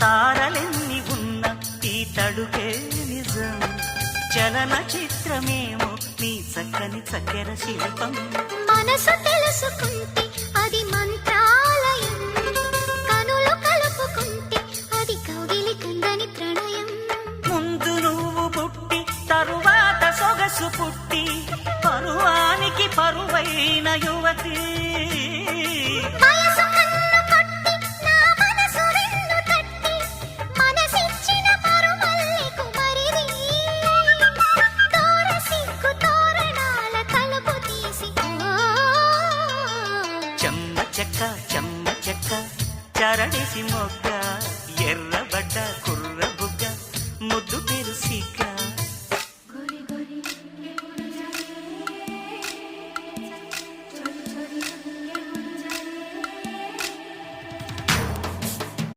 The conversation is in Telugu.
తారలెన్ని ఉన్న ఈ తడుకే నిజం, చలన చిత్రమేమో నీ చక్కని చక్కెర శిల్పం. మనసు తెలుసుకుంటే అది మంత్రాలయం, కనులు కలుపుకుంటే అది కౌగిలి కందని ప్రణయం. ముందు నువ్వు పుట్టి తరువాత సొగసు పుట్టి పరువానికి పరువైన యువతి. వయసు కన్ను కొట్టి నా మనసు వెన్ను తట్టి మనసిచ్చిన పరుమల్లెకు మరిది. తోర సిగ్గు తోరణాల తలుపు తీసి చెమ్మ చెక్క చరణిసి మొగ్గ, ఎర్రబడ్డ కుర్ర బుగ్గ, ముద్దు పెరుసిగ్గ.